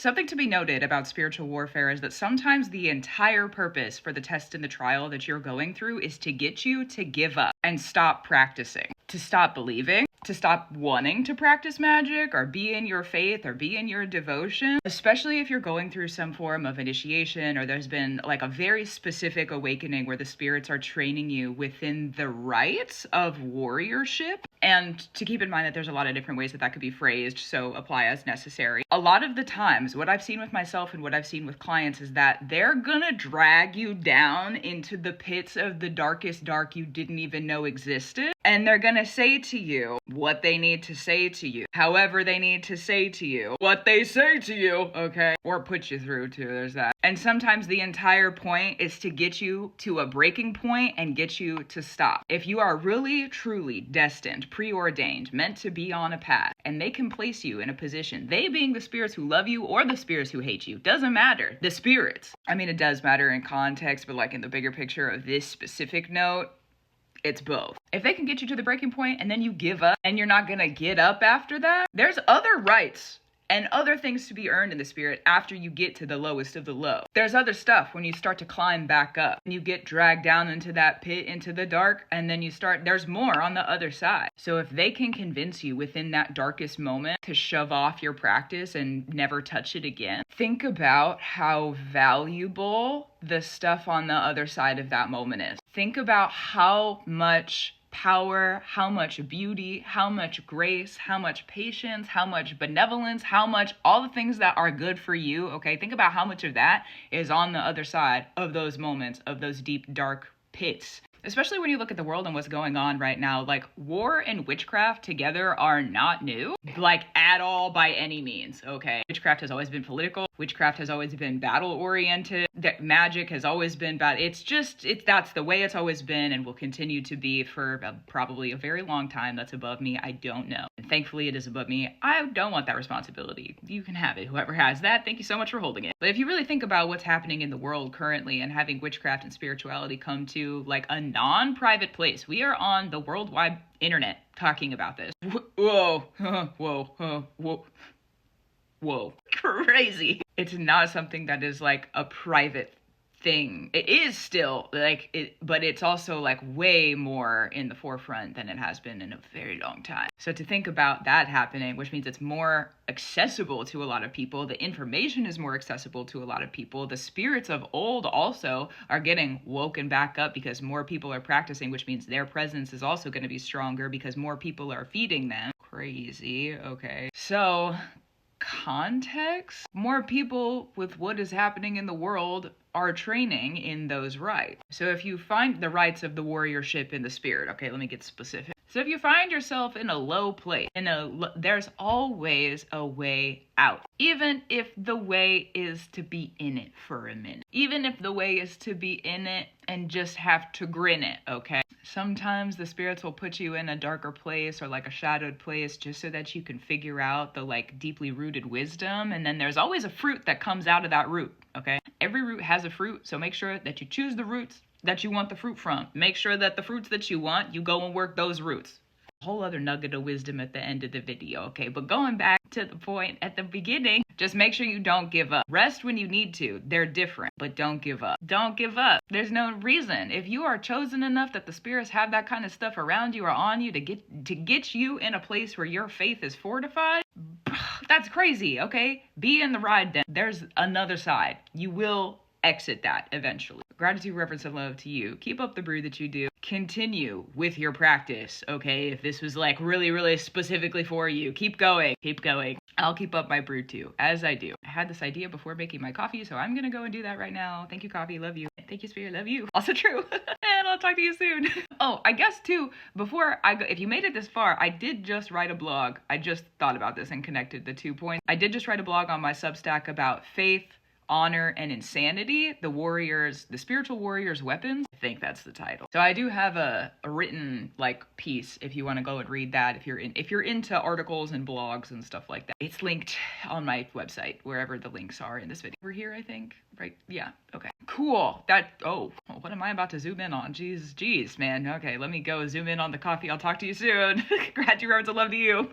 Something to be noted about spiritual warfare is that sometimes the entire purpose for the test and the trial that you're going through is to get you to give up and stop practicing, to stop believing, to stop wanting to practice magic or be in your faith or be in your devotion, especially if you're going through some form of initiation or there's been like a very specific awakening where the spirits are training you within the rites of warriorship. And to keep in mind that there's a lot of different ways that that could be phrased, so apply as necessary. A lot of the times, what I've seen with myself and what I've seen with clients is that they're gonna drag you down into the pits of the darkest dark you didn't even know existed. And they're gonna say to you what they need to say to you, however they need to say to you, what they say to you, okay? Or put you through too, there's that. And sometimes the entire point is to get you to a breaking point and get you to stop. If you are really, truly destined, preordained, meant to be on a path, and they can place you in a position, they being the spirits who love you or the spirits who hate you, doesn't matter. The spirits. I mean, it does matter in context, but like in the bigger picture of this specific note, it's both. If they can get you to the breaking point and then you give up and you're not gonna get up after that, there's other rights and other things to be earned in the spirit after you get to the lowest of the low. There's other stuff when you start to climb back up and you get dragged down into that pit, into the dark, and then there's more on the other side. So if they can convince you within that darkest moment to shove off your practice and never touch it again, think about how valuable the stuff on the other side of that moment is. Think about how much power, how much beauty, how much grace, how much patience, how much benevolence, how much all the things that are good for you, okay? Think about how much of that is on the other side of those moments, of those deep, dark pits. Especially when you look at the world and what's going on right now, like war and witchcraft together are not new, like at all by any means, okay? Witchcraft has always been political. Witchcraft has always been battle oriented. That magic has always been bad. That's the way it's always been and will continue to be for probably a very long time. That's above me. I don't know. And thankfully it is above me. I don't want that responsibility. You can have it. Whoever has that, thank you so much for holding it. But if you really think about what's happening in the world currently and having witchcraft and spirituality come to like a non-private place, we are on the worldwide internet talking about this. Whoa, crazy. It's not something that is like a private thing. It is still like it, but it's also like way more in the forefront than it has been in a very long time. So to think about that happening, which means it's more accessible to a lot of people, the information is more accessible to a lot of people, the spirits of old also are getting woken back up because more people are practicing, which means their presence is also going to be stronger because more people are feeding them. Crazy. Okay. So context, more people with what is happening in the world are training in those rites. So if you find the rites of the warriorship in the spirit, okay, let me get specific. So if you find yourself in a low place, there's always a way out. Even if the way is to be in it for a minute. Even if the way is to be in it and just have to grin it, okay? Sometimes the spirits will put you in a darker place or like a shadowed place just so that you can figure out the like deeply rooted wisdom. And then there's always a fruit that comes out of that root, okay? Every root has a fruit, so make sure that you choose the roots that you want the fruit from. Make sure that the fruits that you want, you go and work those roots. A whole other nugget of wisdom at the end of the video, okay? But going back to the point at the beginning, just make sure you don't give up. Rest when you need to. They're different, but don't give up. Don't give up. There's no reason. If you are chosen enough that the spirits have that kind of stuff around you or on you to get you in a place where your faith is fortified, that's crazy, okay? Be in the ride then. There's another side. You will exit that eventually. Gratitude, reverence, and love to you. Keep up the brew that you do. Continue with your practice, okay? If this was like really, really specifically for you, keep going. Keep going. I'll keep up my brew too, as I do. I had this idea before making my coffee, so I'm gonna go and do that right now. Thank you, coffee. Love you. Thank you, spirit. Love you. Also true. And I'll talk to you soon. Oh, I guess too, before I go, if you made it this far, I did just write a blog. I just thought about this and connected the 2 points. I did just write a blog on my Substack about faith, honor, and insanity, the spiritual warrior's weapons. I think that's the title. So I do have a written like piece if you want to go and read that, if you're into articles and blogs and stuff like that. It's linked on my website, wherever the links are in this video. We're here, I think, right? Yeah, okay. Cool. What am I about to zoom in on? Jeez, man. Okay, let me go zoom in on the coffee. I'll talk to you soon. Gratitude, reverence, and love to you.